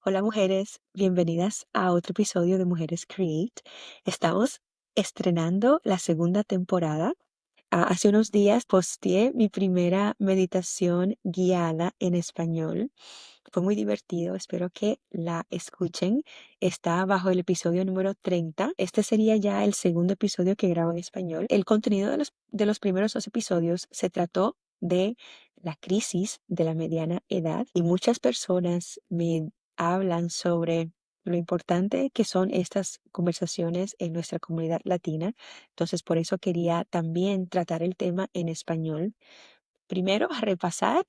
Hola mujeres, bienvenidas a otro episodio de Mujeres Create. Estamos estrenando la segunda temporada. Hace unos días posteé mi primera meditación guiada en español. Fue muy divertido, espero que la escuchen. Está bajo el episodio número 30. Este sería ya el segundo episodio que grabo en español. El contenido de los primeros dos episodios se trató de la crisis de la mediana edad y muchas personas me hablan sobre lo importante que son estas conversaciones en nuestra comunidad latina. Entonces, por eso quería también tratar el tema en español. Primero, a repasar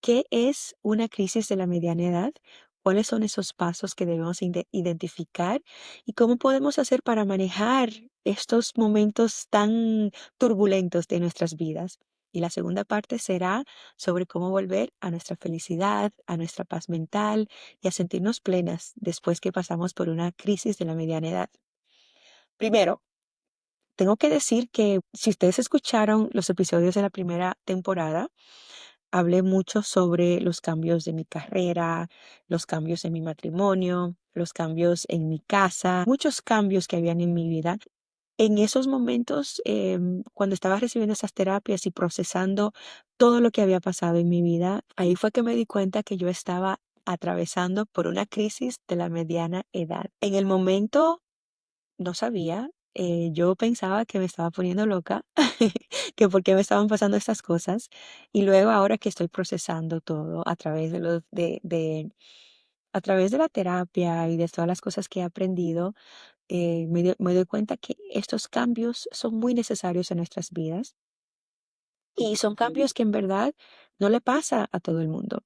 qué es una crisis de la mediana edad, cuáles son esos pasos que debemos identificar y cómo podemos hacer para manejar estos momentos tan turbulentos de nuestras vidas. Y la segunda parte será sobre cómo volver a nuestra felicidad, a nuestra paz mental y a sentirnos plenas después que pasamos por una crisis de la mediana edad. Primero, tengo que decir que si ustedes escucharon los episodios de la primera temporada, hablé mucho sobre los cambios de mi carrera, los cambios en mi matrimonio, los cambios en mi casa, muchos cambios que habían en mi vida. En esos momentos, cuando estaba recibiendo esas terapias y procesando todo lo que había pasado en mi vida, ahí fue que me di cuenta que yo estaba atravesando por una crisis de la mediana edad. En el momento no sabía, yo pensaba que me estaba poniendo loca, que por qué me estaban pasando estas cosas. Y luego ahora que estoy procesando todo a través a través de la terapia y de todas las cosas que he aprendido, me doy cuenta que estos cambios son muy necesarios en nuestras vidas y son cambios que en verdad no le pasa a todo el mundo.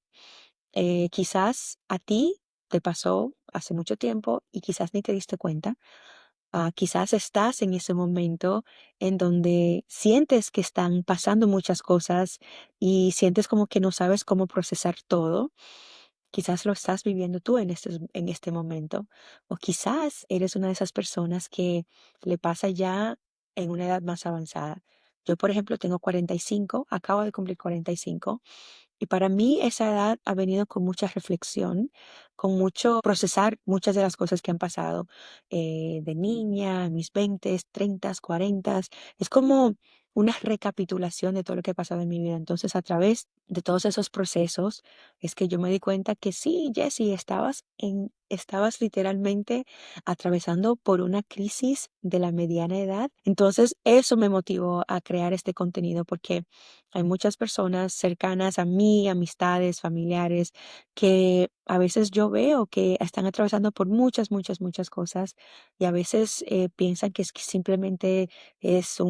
Quizás a ti te pasó hace mucho tiempo y quizás ni te diste cuenta. Quizás estás en ese momento en donde sientes que están pasando muchas cosas y sientes como que no sabes cómo procesar todo. Quizás lo estás viviendo tú en este momento. O quizás eres una de esas personas que le pasa ya en una edad más avanzada. Yo, por ejemplo, tengo 45, acabo de cumplir 45 y para mí esa edad ha venido con mucha reflexión, con mucho procesar muchas de las cosas que han pasado de niña, mis 20, 30, 40. Es como una recapitulación de todo lo que ha pasado en mi vida. Entonces, a través de todos esos procesos, es que yo me di cuenta que sí, Jessie, estabas literalmente atravesando por una crisis de la mediana edad. Entonces, eso me motivó a crear este contenido porque hay muchas personas cercanas a mí, amistades, familiares, que a veces yo veo que están atravesando por muchas, muchas, muchas cosas y a veces piensan que es que simplemente es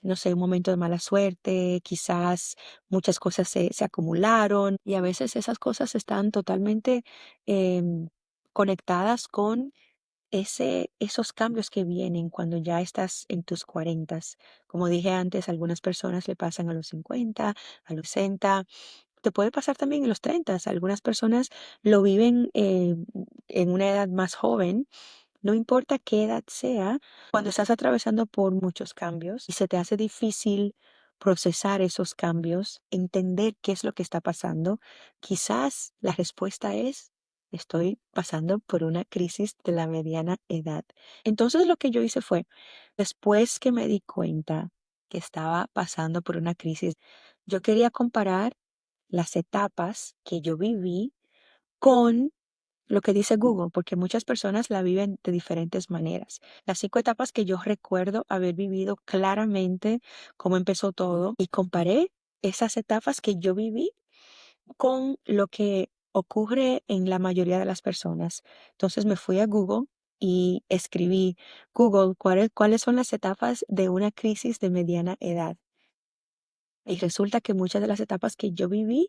no sé, un momento de mala suerte, quizás muchas cosas se acumularon y a veces esas cosas están totalmente em, conectadas con esos cambios que vienen cuando ya estás en tus cuarentas. Como dije antes, algunas personas le pasan a los 50, a los 60. Te puede pasar también en los 30. Algunas personas lo viven en una edad más joven. No importa qué edad sea, cuando estás atravesando por muchos cambios y se te hace difícil procesar esos cambios, entender qué es lo que está pasando, quizás la respuesta es, estoy pasando por una crisis de la mediana edad. Entonces lo que yo hice fue, después que me di cuenta que estaba pasando por una crisis, yo quería comparar las etapas que yo viví con lo que dice Google, porque muchas personas la viven de diferentes maneras. Las 5 etapas que yo recuerdo haber vivido claramente cómo empezó todo y comparé esas etapas que yo viví con lo que ocurre en la mayoría de las personas. Entonces me fui a Google y escribí, Google, ¿cuáles son las etapas de una crisis de mediana edad? Y resulta que muchas de las etapas que yo viví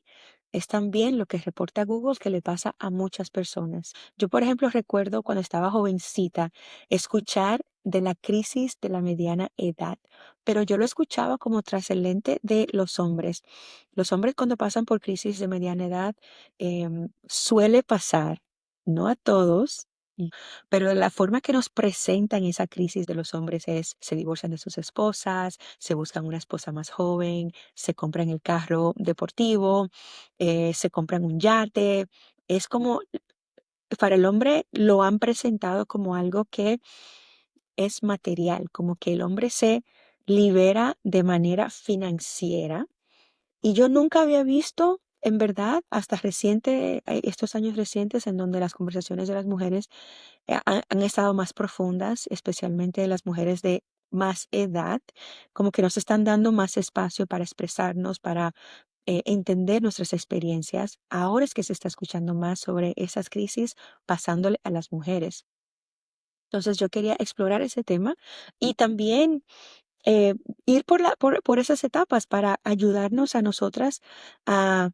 es también lo que reporta Google que le pasa a muchas personas. Yo, por ejemplo, recuerdo cuando estaba jovencita escuchar de la crisis de la mediana edad, pero yo lo escuchaba como trascendente de los hombres. Los hombres cuando pasan por crisis de mediana edad suele pasar, no a todos, pero la forma que nos presentan esa crisis de los hombres es, se divorcian de sus esposas, se buscan una esposa más joven, se compran el carro deportivo, se compran un yate. Es como para el hombre lo han presentado como algo que es material, como que el hombre se libera de manera financiera. Y yo nunca había visto, en verdad, hasta estos años recientes, en donde las conversaciones de las mujeres han estado más profundas, especialmente las mujeres de más edad, como que nos están dando más espacio para expresarnos, para entender nuestras experiencias. Ahora es que se está escuchando más sobre esas crisis pasándole a las mujeres. Entonces yo quería explorar ese tema y también eh, ir por esas etapas para ayudarnos a nosotras a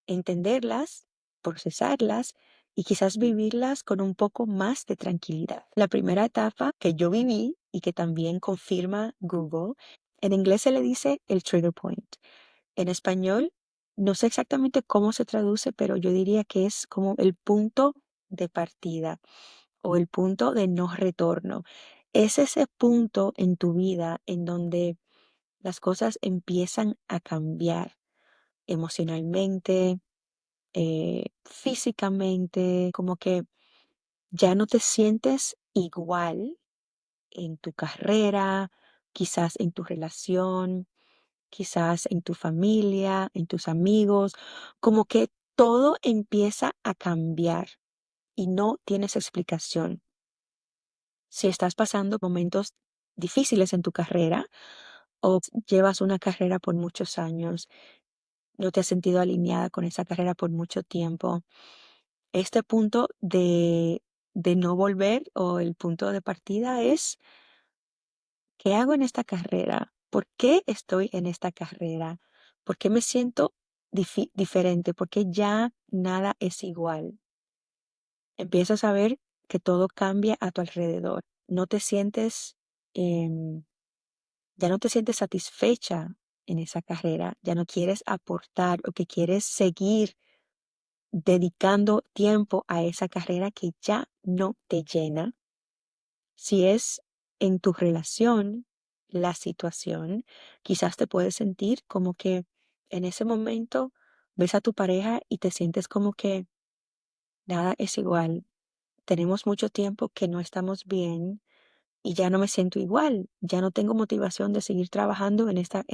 entenderlas, procesarlas y quizás vivirlas con un poco más de tranquilidad. La primera etapa que yo viví y que también confirma Google, en inglés se le dice el trigger point. En español, no sé exactamente cómo se traduce, pero yo diría que es como el punto de partida o el punto de no retorno. Es ese punto en tu vida en donde las cosas empiezan a cambiar emocionalmente, físicamente, como que ya no te sientes igual en tu carrera, quizás en tu relación, quizás en tu familia, en tus amigos, como que todo empieza a cambiar y no tienes explicación. Si estás pasando momentos difíciles en tu carrera o llevas una carrera por muchos años, no te has sentido alineada con esa carrera por mucho tiempo, este punto de no volver o el punto de partida es, ¿qué hago en esta carrera? ¿Por qué estoy en esta carrera? ¿Por qué me siento diferente? ¿Por qué ya nada es igual? Empiezas a ver que todo cambia a tu alrededor. No te sientes, em, ya no te sientes satisfecha en esa carrera, ya no quieres aportar o que quieres seguir dedicando tiempo a esa carrera que ya no te llena. Si es en tu relación la situación, quizás te puedes sentir como que en ese momento ves a tu pareja y te sientes como que nada es igual. Tenemos mucho tiempo que no estamos bien y ya no me siento igual. Ya no tengo motivación de seguir trabajando en esta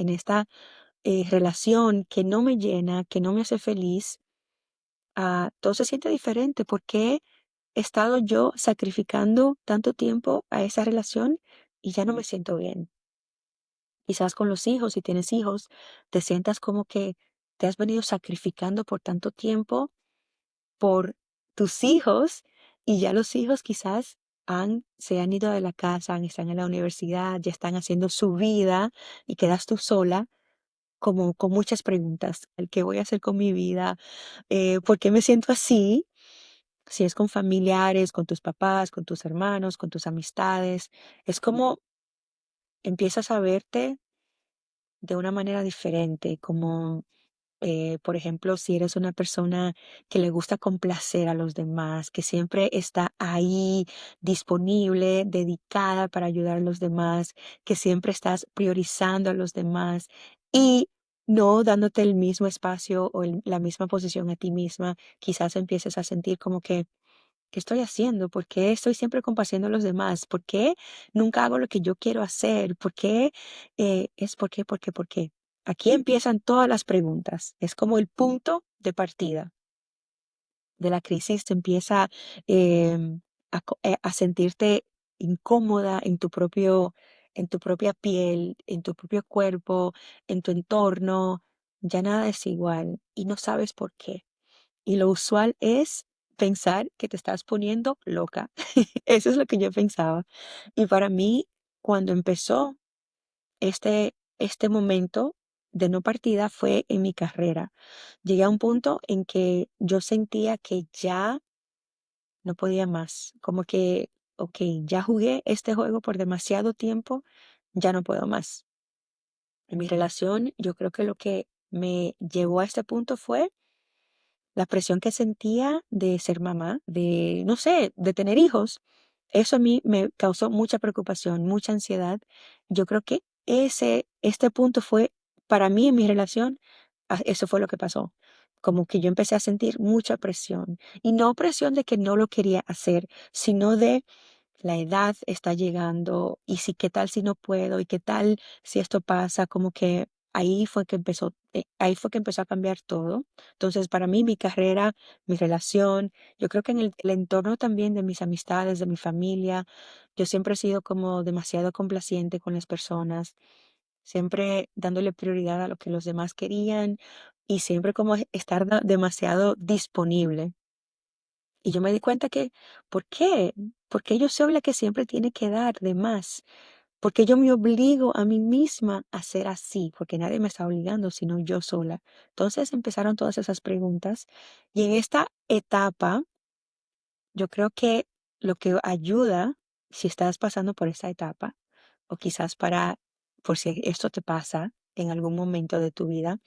relación que no me llena, que no me hace feliz. Todo se siente diferente. ¿Por qué he estado yo sacrificando tanto tiempo a esa relación y ya no me siento bien? Quizás con los hijos, si tienes hijos, te sientas como que te has venido sacrificando por tanto tiempo por tus hijos y ya los hijos quizás se han ido de la casa, están en la universidad, ya están haciendo su vida y quedas tú sola como con muchas preguntas. ¿Qué voy a hacer con mi vida? ¿Por qué me siento así? Si es con familiares, con tus papás, con tus hermanos, con tus amistades, es como empiezas a verte de una manera diferente, como por ejemplo, si eres una persona que le gusta complacer a los demás, que siempre está ahí disponible, dedicada para ayudar a los demás, que siempre estás priorizando a los demás y no dándote el mismo espacio o la misma posición a ti misma, quizás empieces a sentir como que ¿qué estoy haciendo? ¿Por qué estoy siempre complaciendo a los demás? ¿Por qué nunca hago lo que yo quiero hacer? ¿Por qué? ¿Por qué? ¿Por qué? ¿Por qué? Aquí empiezan todas las preguntas. Es como el punto de partida de la crisis. Te empieza a sentirte incómoda en tu propia piel, en tu propio cuerpo, en tu entorno. Ya nada es igual y no sabes por qué. Y lo usual es pensar que te estás poniendo loca. Eso es lo que yo pensaba. Y para mí, cuando empezó este momento de no partida fue en mi carrera. Llegué a un punto en que yo sentía que ya no podía más. Como que, ok, ya jugué este juego por demasiado tiempo, ya no puedo más. En mi relación, yo creo que lo que me llevó a este punto fue la presión que sentía de ser mamá, de, no sé, de tener hijos. Eso a mí me causó mucha preocupación, mucha ansiedad. Yo creo que este punto fue, para mí en mi relación, eso fue lo que pasó. como que yo empecé a sentir mucha presión. Y no presión de que no lo quería hacer, sino de la edad está llegando y si qué tal si no puedo y qué tal si esto pasa, como que ahí fue que empezó a cambiar todo. Entonces, para mí, mi carrera, mi relación, yo creo que en el entorno también de mis amistades, de mi familia, yo siempre he sido como demasiado complaciente con las personas, siempre dándole prioridad a lo que los demás querían y siempre como estar demasiado disponible. Y yo me di cuenta que, ¿por qué? Porque yo soy la que siempre tiene que dar de más. Porque yo me obligo a mí misma a ser así, porque nadie me está obligando, sino yo sola. Entonces empezaron todas esas preguntas. Y en esta etapa, yo creo que lo que ayuda, si estás pasando por esta etapa, o quizás por si esto te pasa en algún momento de tu vida,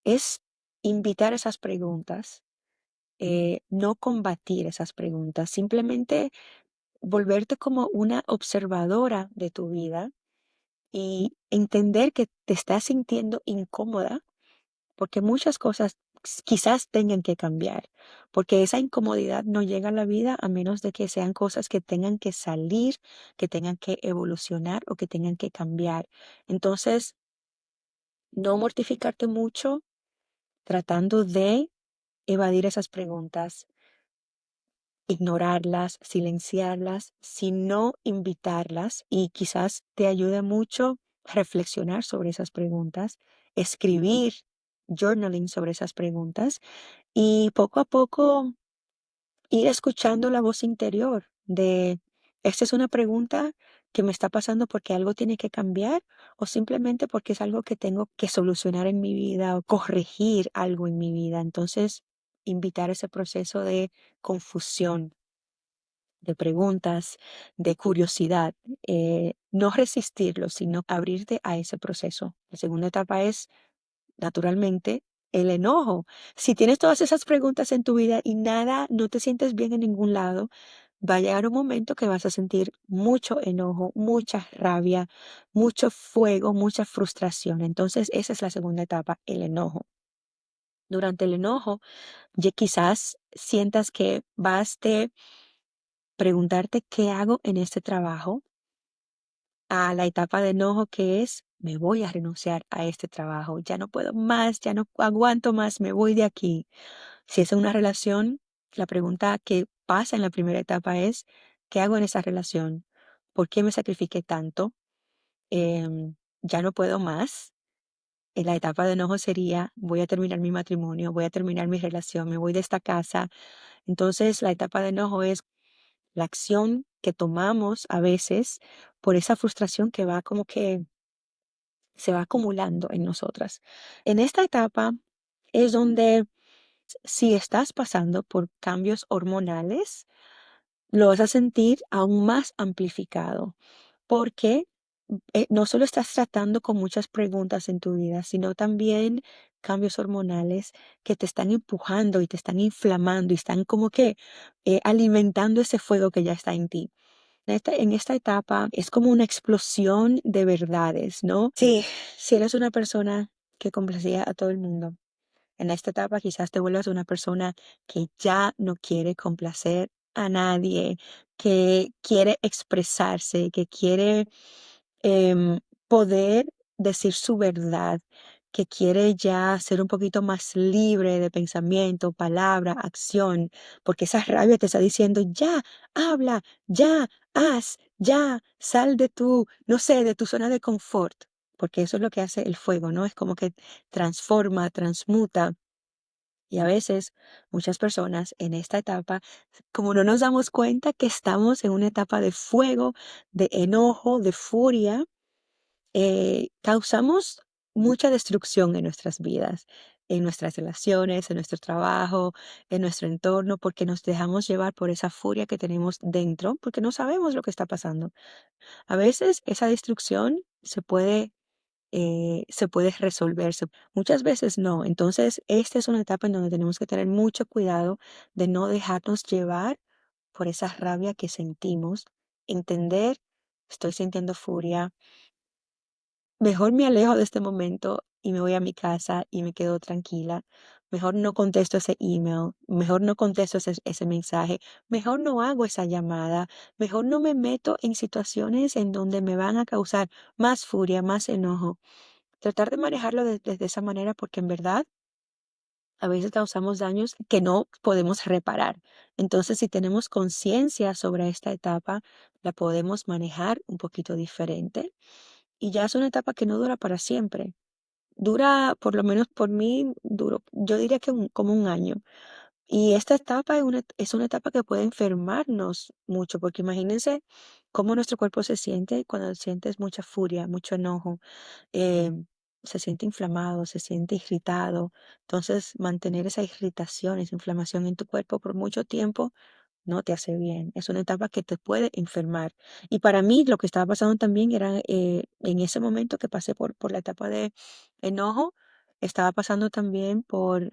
es invitar esas preguntas, no combatir esas preguntas, simplemente volverte como una observadora de tu vida y entender que te estás sintiendo incómoda porque muchas cosas quizás tengan que cambiar, porque esa incomodidad no llega a la vida a menos de que sean cosas que tengan que salir, que tengan que evolucionar o que tengan que cambiar. Entonces, no mortificarte mucho tratando de evadir esas preguntas, ignorarlas, silenciarlas, sino invitarlas y quizás te ayude mucho reflexionar sobre esas preguntas, escribir, journaling sobre esas preguntas y poco a poco ir escuchando la voz interior de, ¿esta es una pregunta que me está pasando porque algo tiene que cambiar o simplemente porque es algo que tengo que solucionar en mi vida o corregir algo en mi vida? Entonces, invitar ese proceso de confusión, de preguntas, de curiosidad, no resistirlo, sino abrirte a ese proceso. La segunda etapa es, naturalmente, el enojo. Si tienes todas esas preguntas en tu vida y nada, no te sientes bien en ningún lado, va a llegar un momento que vas a sentir mucho enojo, mucha rabia, mucho fuego, mucha frustración. Entonces, esa es la segunda etapa, el enojo. Durante el enojo, ya quizás sientas que vas de preguntarte qué hago en este trabajo a la etapa de enojo que es, me voy a renunciar a este trabajo, ya no puedo más, ya no aguanto más, me voy de aquí. Si es una relación, la pregunta que pasa en la primera etapa es, ¿qué hago en esa relación? ¿Por qué me sacrifiqué tanto? Ya no puedo más. En la etapa de enojo sería, voy a terminar mi matrimonio, voy a terminar mi relación, me voy de esta casa. Entonces, la etapa de enojo es la acción que tomamos a veces por esa frustración que va como que se va acumulando en nosotras. En esta etapa es donde si estás pasando por cambios hormonales, lo vas a sentir aún más amplificado porque no solo estás tratando con muchas preguntas en tu vida, sino también cambios hormonales que te están empujando y te están inflamando y están como que alimentando ese fuego que ya está en ti. En esta etapa es como una explosión de verdades, ¿no? Sí, si eres una persona que complacía a todo el mundo, en esta etapa quizás te vuelvas una persona que ya no quiere complacer a nadie, que quiere expresarse, que quiere poder decir su verdad, que quiere ya ser un poquito más libre de pensamiento, palabra, acción, porque esa rabia te está diciendo, ya, habla, ya, haz, ya, sal de tu, no sé, de tu zona de confort, porque eso es lo que hace el fuego, ¿no? Es como que transforma, transmuta. Y a veces muchas personas en esta etapa, como no nos damos cuenta que estamos en una etapa de fuego, de enojo, de furia, causamos mucha destrucción en nuestras vidas, en nuestras relaciones, en nuestro trabajo, en nuestro entorno, porque nos dejamos llevar por esa furia que tenemos dentro, porque no sabemos lo que está pasando. A veces esa destrucción se puede resolverse. Muchas veces no. Entonces, esta es una etapa en donde tenemos que tener mucho cuidado de no dejarnos llevar por esa rabia que sentimos, entender, estoy sintiendo furia, mejor me alejo de este momento y me voy a mi casa y me quedo tranquila, mejor no contesto ese email, mejor no contesto ese mensaje, mejor no hago esa llamada, mejor no me meto en situaciones en donde me van a causar más furia, más enojo. Tratar de manejarlo desde esa manera porque en verdad a veces causamos daños que no podemos reparar. Entonces, si tenemos conciencia sobre esta etapa, la podemos manejar un poquito diferente. Y ya es una etapa que no dura para siempre. Dura, por lo menos por mí, duró, yo diría que como un año. Y esta etapa es una etapa que puede enfermarnos mucho, porque imagínense cómo nuestro cuerpo se siente cuando sientes mucha furia, mucho enojo, eh, se siente inflamado, se siente irritado. Entonces, mantener esa irritación, esa inflamación en tu cuerpo por mucho tiempo no te hace bien. Es una etapa que te puede enfermar. Y para mí lo que estaba pasando también era en ese momento que pasé por la etapa de enojo, estaba pasando también por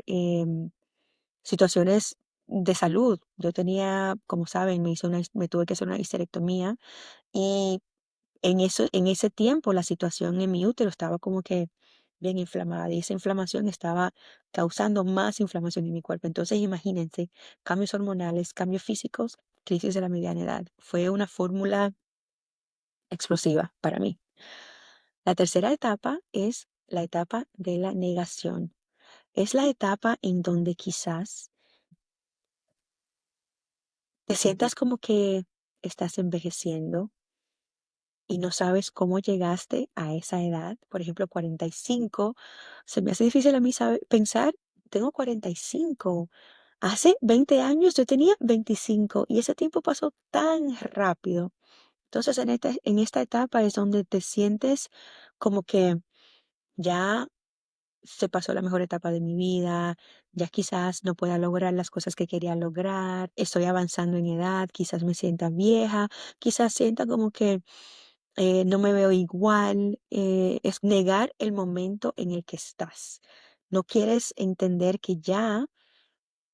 situaciones de salud. Yo tenía, como saben, me tuve que hacer una histerectomía y en ese tiempo la situación en mi útero estaba como que bien inflamada y esa inflamación estaba causando más inflamación en mi cuerpo. Entonces, imagínense, cambios hormonales, cambios físicos, crisis de la mediana edad. Fue una fórmula explosiva para mí. La tercera etapa es la etapa de la negación. Es la etapa en donde quizás te sientas como que estás envejeciendo y no sabes cómo llegaste a esa edad, por ejemplo, 45, se me hace difícil a mí pensar, tengo 45. Hace 20 años yo tenía 25 y ese tiempo pasó tan rápido. Entonces, en esta etapa es donde te sientes como que ya se pasó la mejor etapa de mi vida, ya quizás no pueda lograr las cosas que quería lograr, estoy avanzando en edad, quizás me sienta vieja, quizás sienta como que no me veo igual, es negar el momento en el que estás. No quieres entender que ya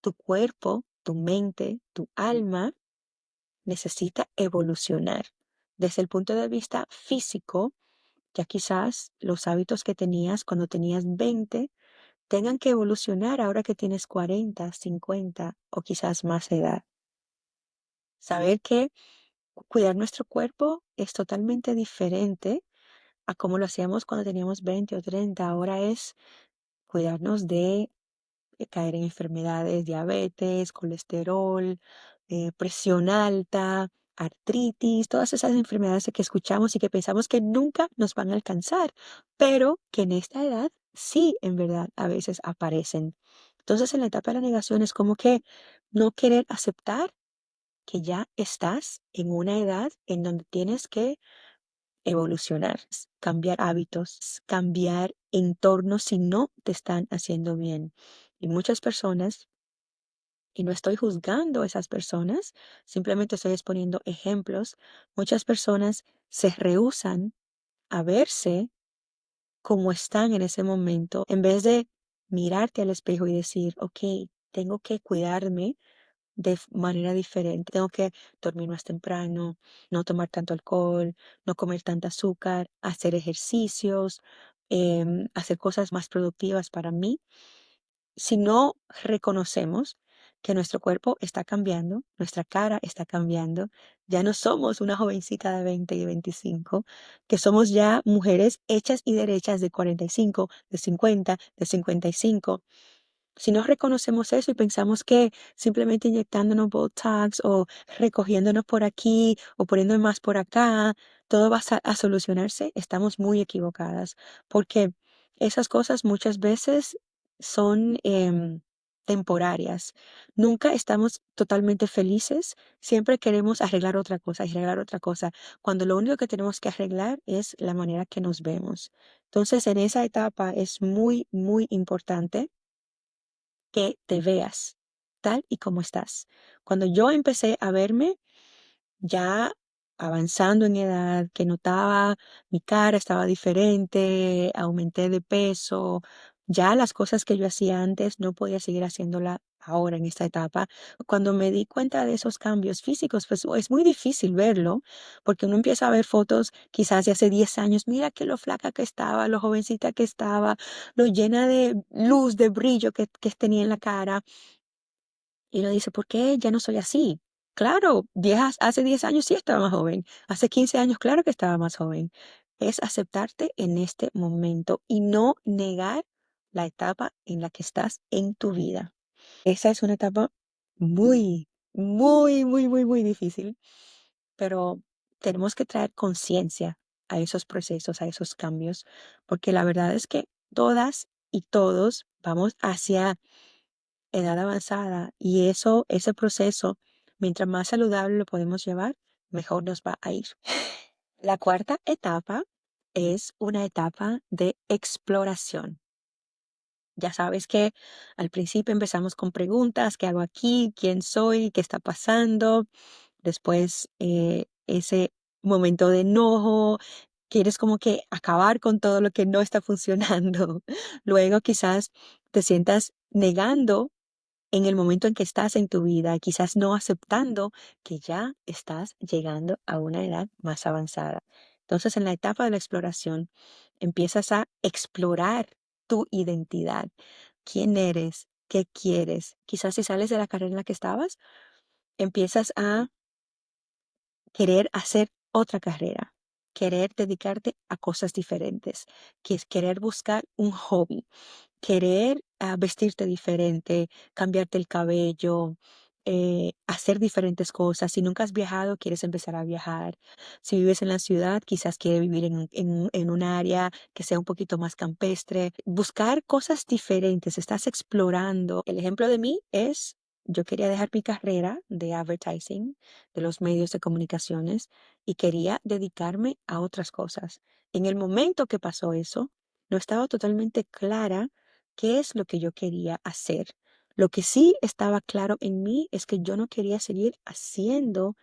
tu cuerpo, tu mente, tu alma necesita evolucionar. Desde el punto de vista físico, ya quizás los hábitos que tenías cuando tenías 20 tengan que evolucionar ahora que tienes 40, 50 o quizás más edad. Saber que cuidar nuestro cuerpo es totalmente diferente a como lo hacíamos cuando teníamos 20 o 30. Ahora es cuidarnos de caer en enfermedades, diabetes, colesterol, presión alta, artritis, todas esas enfermedades que escuchamos y que pensamos que nunca nos van a alcanzar, pero que en esta edad sí, en verdad, a veces aparecen. Entonces, en la etapa de la negación es como que no querer aceptar que ya estás en una edad en donde tienes que evolucionar, cambiar hábitos, cambiar entornos si no te están haciendo bien. Y muchas personas, y no estoy juzgando a esas personas, simplemente estoy exponiendo ejemplos, muchas personas se rehúsan a verse como están en ese momento, en vez de mirarte al espejo y decir, ok, tengo que cuidarme de manera diferente. Tengo que dormir más temprano, no tomar tanto alcohol, no comer tanta azúcar, hacer ejercicios, hacer cosas más productivas para mí. Si no reconocemos que nuestro cuerpo está cambiando, nuestra cara está cambiando, ya no somos una jovencita de 20 y 25, que somos ya mujeres hechas y derechas de 45, de 50, de 55. Si no reconocemos eso y pensamos que simplemente inyectándonos Botox o recogiéndonos por aquí o poniendo más por acá, todo va a solucionarse, estamos muy equivocadas, porque esas cosas muchas veces son temporarias. Nunca estamos totalmente felices, siempre queremos arreglar otra cosa, arreglar otra cosa, cuando lo único que tenemos que arreglar es la manera que nos vemos. Entonces, en esa etapa es muy, muy importante que te veas tal y como estás. Cuando yo empecé a verme ya avanzando en edad, que notaba mi cara estaba diferente, aumenté de peso, Ya las cosas que yo hacía antes no podía seguir haciéndola ahora en esta etapa. Cuando me di cuenta de esos cambios físicos, pues es muy difícil verlo, porque uno empieza a ver fotos quizás de hace 10 años, mira que lo flaca que estaba, lo jovencita que estaba, lo llena de luz, de brillo que tenía en la cara. Y uno dice, ¿por qué ya no soy así? Claro, hace 10 años sí estaba más joven, hace 15 años claro que estaba más joven. Es aceptarte en este momento y no negar la etapa en la que estás en tu vida. Esa es una etapa muy, muy, muy, muy, muy difícil, pero tenemos que traer conciencia a esos procesos, a esos cambios, porque la verdad es que todas y todos vamos hacia edad avanzada y ese proceso, mientras más saludable lo podemos llevar, mejor nos va a ir. La cuarta etapa es una etapa de exploración. Ya sabes que al principio empezamos con preguntas, ¿qué hago aquí? ¿Quién soy? ¿Qué está pasando? Después ese momento de enojo, quieres como que acabar con todo lo que no está funcionando. Luego quizás te sientas negando en el momento en que estás en tu vida, quizás no aceptando que ya estás llegando a una edad más avanzada. Entonces, en la etapa de la exploración, empiezas a explorar tu identidad, quién eres, qué quieres. Quizás si sales de la carrera en la que estabas, empiezas a querer hacer otra carrera, querer dedicarte a cosas diferentes, que es querer buscar un hobby, querer vestirte diferente, cambiarte el cabello, hacer diferentes cosas. Si nunca has viajado, quieres empezar a viajar. Si vives en la ciudad, quizás quieres vivir en un área que sea un poquito más campestre. Buscar cosas diferentes, estás explorando. El ejemplo de mí es, yo quería dejar mi carrera de advertising, de los medios de comunicaciones, y quería dedicarme a otras cosas. En el momento que pasó eso, no estaba totalmente clara qué es lo que yo quería hacer. Lo que sí estaba claro en mí es que yo no quería seguir haciendo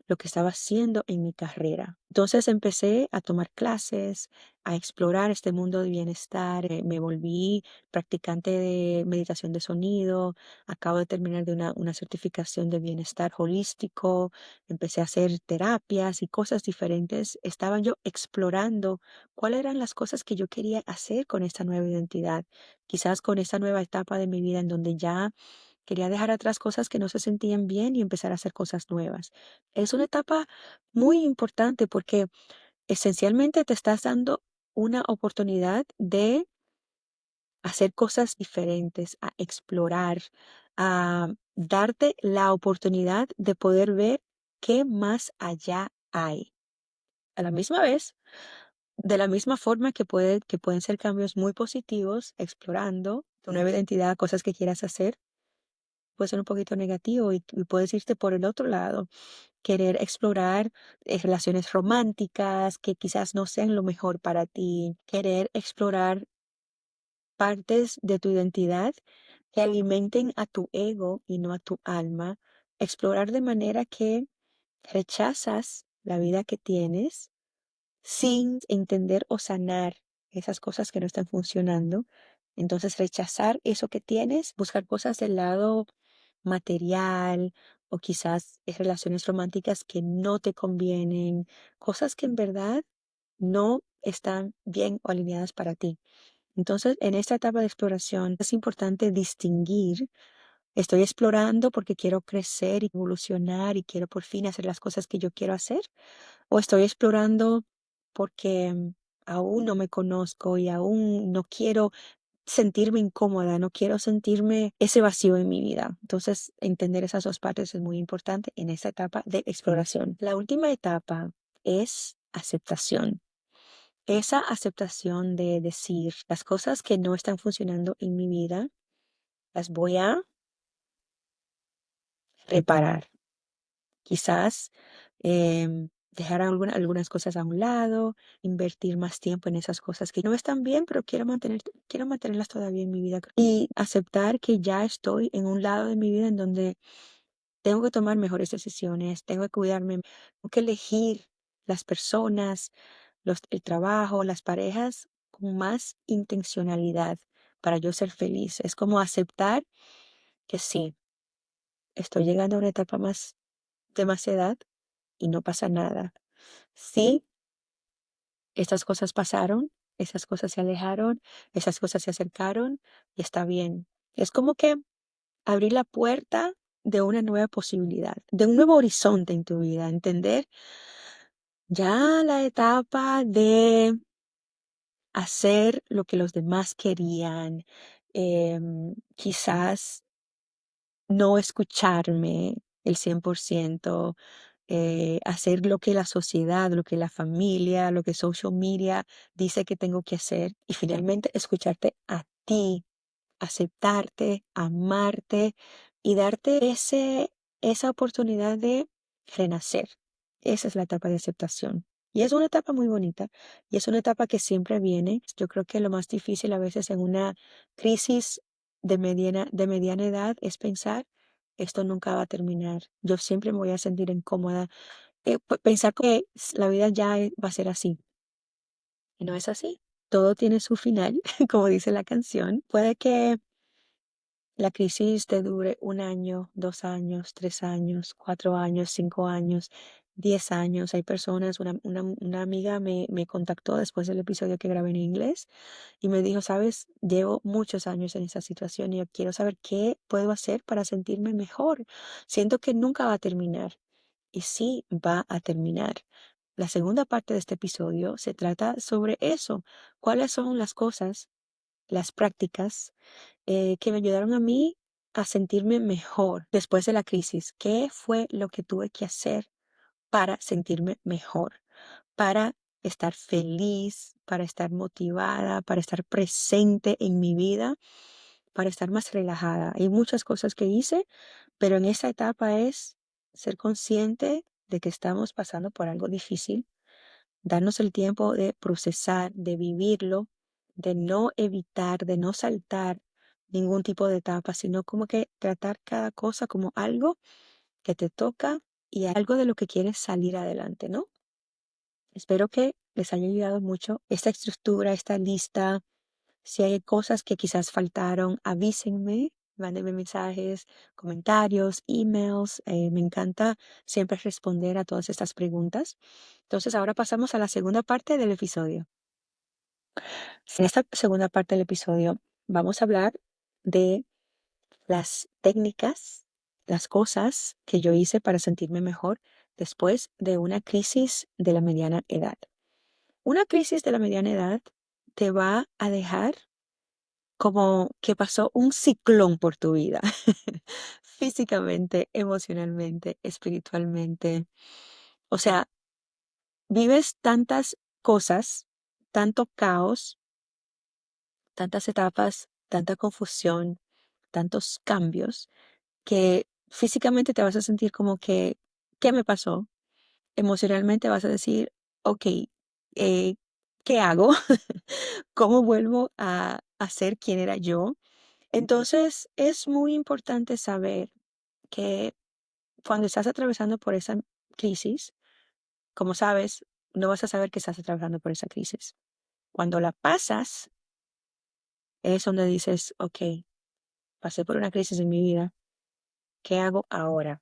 lo que estaba haciendo en mi carrera. Entonces empecé a tomar clases, a explorar este mundo de bienestar. Me volví practicante de meditación de sonido. Acabo de terminar de una certificación de bienestar holístico. Empecé a hacer terapias y cosas diferentes. Estaba yo explorando cuáles eran las cosas que yo quería hacer con esta nueva identidad. Quizás con esta nueva etapa de mi vida en donde ya quería dejar atrás cosas que no se sentían bien y empezar a hacer cosas nuevas. Es una etapa muy importante porque esencialmente te estás dando una oportunidad de hacer cosas diferentes, a explorar, a darte la oportunidad de poder ver qué más allá hay. A la misma vez, de la misma forma que pueden ser cambios muy positivos, explorando tu nueva identidad, cosas que quieras hacer, puede ser un poquito negativo y puedes irte por el otro lado, querer explorar relaciones románticas que quizás no sean lo mejor para ti, querer explorar partes de tu identidad que alimenten a tu ego y no a tu alma, explorar de manera que rechazas la vida que tienes sin entender o sanar esas cosas que no están funcionando. Entonces, rechazar eso que tienes, buscar cosas del lado material o quizás relaciones románticas que no te convienen, cosas que en verdad no están bien o alineadas para ti. Entonces, en esta etapa de exploración es importante distinguir, estoy explorando porque quiero crecer y evolucionar y quiero por fin hacer las cosas que yo quiero hacer, o estoy explorando porque aún no me conozco y aún no quiero sentirme incómoda, no quiero sentirme ese vacío en mi vida. Entonces, entender esas dos partes es muy importante en esta etapa de exploración. La última etapa es aceptación. Esa aceptación de decir las cosas que no están funcionando en mi vida, las voy a reparar. Quizás dejar algunas cosas a un lado, invertir más tiempo en esas cosas que no están bien, pero quiero mantenerlas todavía en mi vida. Y aceptar que ya estoy en un lado de mi vida en donde tengo que tomar mejores decisiones, tengo que cuidarme, tengo que elegir las personas, el trabajo, las parejas con más intencionalidad, para yo ser feliz. Es como aceptar que sí, estoy llegando a una etapa de más edad y no pasa nada. Sí, estas cosas pasaron, esas cosas se alejaron, esas cosas se acercaron y está bien. Es como que abrir la puerta de una nueva posibilidad, de un nuevo horizonte en tu vida, entender ya la etapa de hacer lo que los demás querían, quizás no escucharme el 100%, hacer lo que la sociedad, lo que la familia, lo que social media dice que tengo que hacer y finalmente escucharte a ti, aceptarte, amarte y darte esa oportunidad de renacer. Esa es la etapa de aceptación. Y es una etapa muy bonita y es una etapa que siempre viene. Yo creo que lo más difícil a veces en una crisis de mediana edad es pensar, esto nunca va a terminar. Yo siempre me voy a sentir incómoda. Pensar que la vida ya va a ser así. Y no es así. Todo tiene su final, como dice la canción. Puede que la crisis te dure 1 año, 2 años, 3 años, 4 años, 5 años, 10 años. Hay personas, una amiga me contactó después del episodio que grabé en inglés y me dijo, sabes, llevo muchos años en esa situación y yo quiero saber qué puedo hacer para sentirme mejor. Siento que nunca va a terminar. Y sí, va a terminar. La segunda parte de este episodio se trata sobre eso. ¿Cuáles son las cosas, las prácticas que me ayudaron a mí a sentirme mejor después de la crisis? ¿Qué fue lo que tuve que hacer para sentirme mejor, para estar feliz, para estar motivada, para estar presente en mi vida, para estar más relajada? Hay muchas cosas que hice, pero en esa etapa es ser consciente de que estamos pasando por algo difícil, darnos el tiempo de procesar, de vivirlo, de no evitar, de no saltar ningún tipo de etapa, sino como que tratar cada cosa como algo que te toca y algo de lo que quieres salir adelante, ¿no? Espero que les haya ayudado mucho esta estructura, esta lista. Si hay cosas que quizás faltaron, avísenme, mándenme mensajes, comentarios, emails. Me encanta siempre responder a todas estas preguntas. Entonces, ahora pasamos a la segunda parte del episodio. En esta segunda parte del episodio vamos a hablar de las técnicas, las cosas que yo hice para sentirme mejor después de una crisis de la mediana edad. Una crisis de la mediana edad te va a dejar como que pasó un ciclón por tu vida, físicamente, emocionalmente, espiritualmente. O sea, vives tantas cosas, tanto caos, tantas etapas, tanta confusión, tantos cambios, que físicamente te vas a sentir como que, ¿qué me pasó? Emocionalmente vas a decir, ok, eh, ¿qué hago? ¿Cómo vuelvo a ser quien era yo? Entonces, es muy importante saber que cuando estás atravesando por esa crisis, como sabes, no vas a saber que estás atravesando por esa crisis. Cuando la pasas, es donde dices, ok, pasé por una crisis en mi vida, ¿qué hago ahora?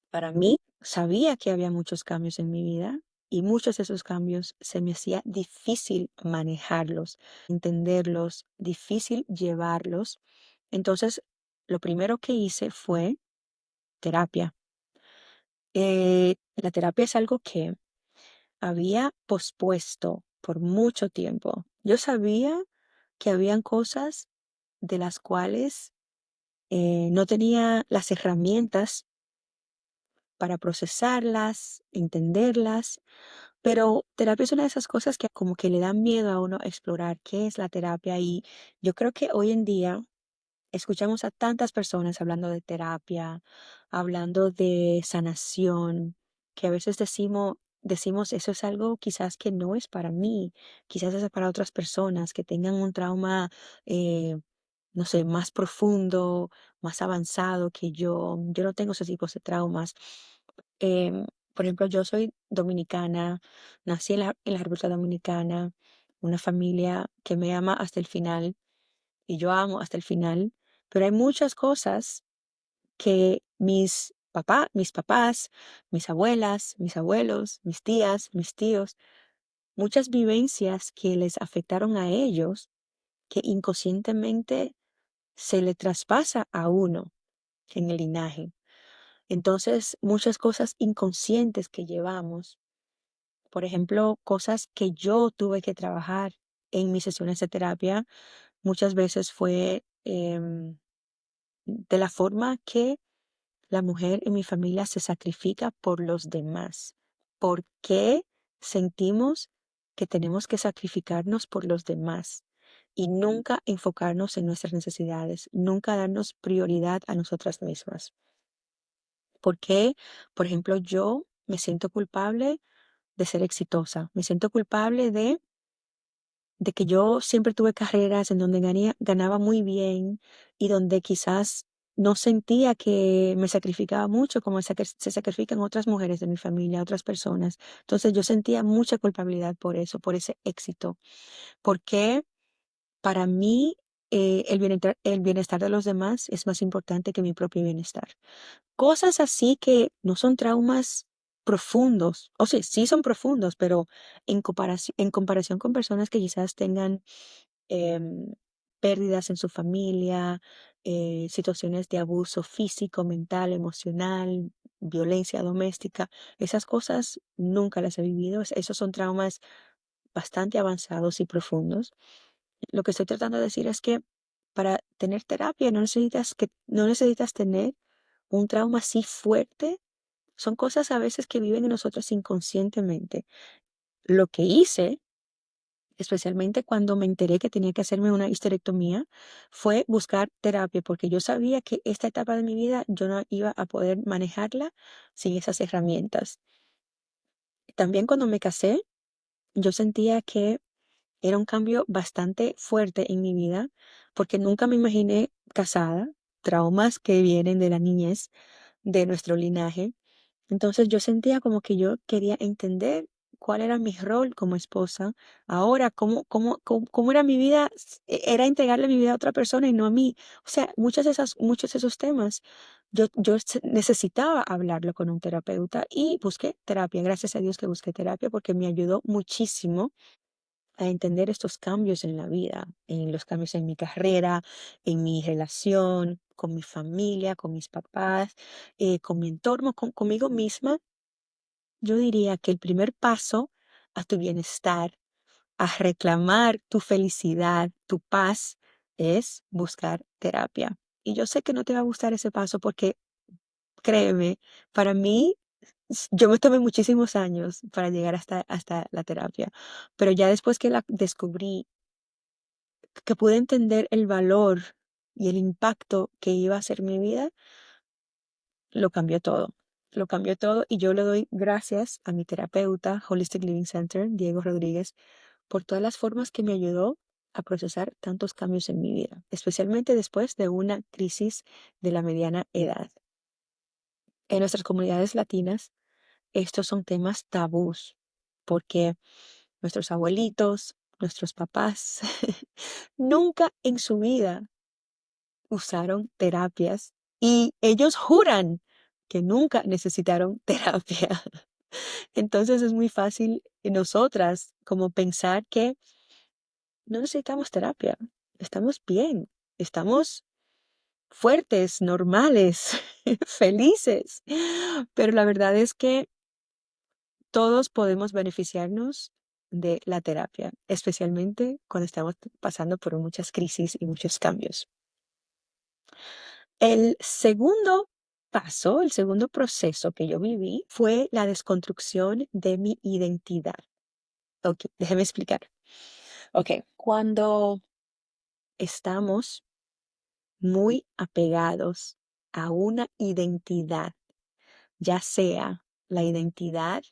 Para mí, sabía que había muchos cambios en mi vida y muchos de esos cambios se me hacía difícil manejarlos, entenderlos, difícil llevarlos. Entonces, lo primero que hice fue terapia. La terapia es algo que había pospuesto por mucho tiempo. Yo sabía que habían cosas de las cuales no tenía las herramientas para procesarlas, entenderlas, pero terapia es una de esas cosas que como que le dan miedo a uno explorar qué es la terapia y yo creo que hoy en día escuchamos a tantas personas hablando de terapia, hablando de sanación, que a veces decimos, eso es algo quizás que no es para mí, quizás es para otras personas que tengan un trauma, eh, no sé, más profundo, más avanzado que yo. Yo no tengo esos tipos de traumas. Por ejemplo, yo soy dominicana, nací en la República Dominicana, una familia que me ama hasta el final. y yo amo hasta el final, pero hay muchas cosas que mis papás, mis abuelas, mis abuelos, mis tías, mis tíos, muchas vivencias que les afectaron a ellos, que inconscientemente se le traspasa a uno en el linaje. Entonces, muchas cosas inconscientes que llevamos, por ejemplo, cosas que yo tuve que trabajar en mis sesiones de terapia, muchas veces fue de la forma que la mujer en mi familia se sacrifica por los demás. ¿Por qué sentimos que tenemos que sacrificarnos por los demás y nunca enfocarnos en nuestras necesidades, nunca darnos prioridad a nosotras mismas? ¿Por qué, por ejemplo, yo me siento culpable de ser exitosa? Me siento culpable de que yo siempre tuve carreras en donde ganaba muy bien y donde quizás no sentía que me sacrificaba mucho como se sacrifican otras mujeres de mi familia, otras personas. Entonces yo sentía mucha culpabilidad por eso, por ese éxito, porque para mí el bienestar de los demás es más importante que mi propio bienestar. Cosas así que no son traumas profundos, o sea, sí son profundos, pero en comparación con personas que quizás tengan em, pérdidas en su familia, situaciones de abuso físico, mental, emocional, violencia doméstica, esas cosas nunca las he vivido. Esos son traumas bastante avanzados y profundos. Lo que estoy tratando de decir es que para tener terapia no necesitas tener un trauma así fuerte. Son cosas a veces que viven en nosotros inconscientemente. Lo que hice, especialmente cuando me enteré que tenía que hacerme una histerectomía, fue buscar terapia, porque yo sabía que esta etapa de mi vida yo no iba a poder manejarla sin esas herramientas. También cuando me casé, yo sentía que era un cambio bastante fuerte en mi vida, porque nunca me imaginé casada, traumas que vienen de la niñez, de nuestro linaje. Entonces yo sentía como que yo quería entender cuál era mi rol como esposa. Ahora, cómo era mi vida, era entregarle mi vida a otra persona y no a mí. O sea, muchos de esos temas, necesitaba hablarlo con un terapeuta y busqué terapia. Gracias a Dios que busqué terapia porque me ayudó muchísimo a entender estos cambios en la vida, en los cambios en mi carrera, en mi relación, con mi familia, con mis papás, con mi entorno, conmigo misma. Yo diría que el primer paso a tu bienestar, a reclamar tu felicidad, tu paz, es buscar terapia. Y yo sé que no te va a gustar ese paso porque, créeme, para mí, yo me tomé muchísimos años para llegar hasta la terapia, pero ya después que la descubrí, que pude entender el valor y el impacto que iba a ser mi vida, lo cambió todo. Lo cambió todo y yo le doy gracias a mi terapeuta Holistic Living Center, Diego Rodríguez, por todas las formas que me ayudó a procesar tantos cambios en mi vida, especialmente después de una crisis de la mediana edad. En nuestras comunidades latinas, estos son temas tabús, porque nuestros abuelitos, nuestros papás, nunca en su vida usaron terapias y ellos juran que nunca necesitaron terapia. Entonces es muy fácil en nosotras como pensar que no necesitamos terapia, estamos bien, estamos fuertes, normales, felices. Pero la verdad es que todos podemos beneficiarnos de la terapia, especialmente cuando estamos pasando por muchas crisis y muchos cambios. El segundo paso, el segundo proceso que yo viví fue la desconstrucción de mi identidad. Ok, déjeme explicar. Ok, cuando estamos muy apegados a una identidad, ya sea la identidad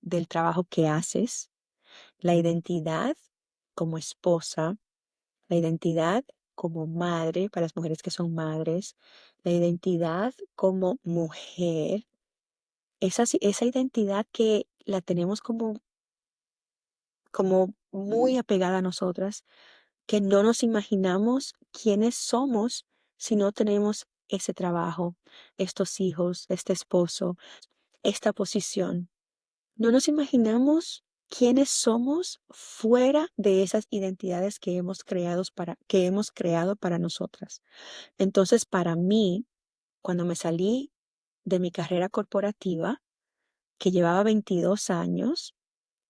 del trabajo que haces, la identidad como esposa, la identidad como madre, para las mujeres que son madres, la identidad como mujer, esa identidad que la tenemos como muy apegada a nosotras, que no nos imaginamos quiénes somos si no tenemos ese trabajo, estos hijos, este esposo, esta posición. No nos imaginamos quiénes somos fuera de esas identidades que hemos creado para nosotras. Entonces, para mí, cuando me salí de mi carrera corporativa, que llevaba 22 años,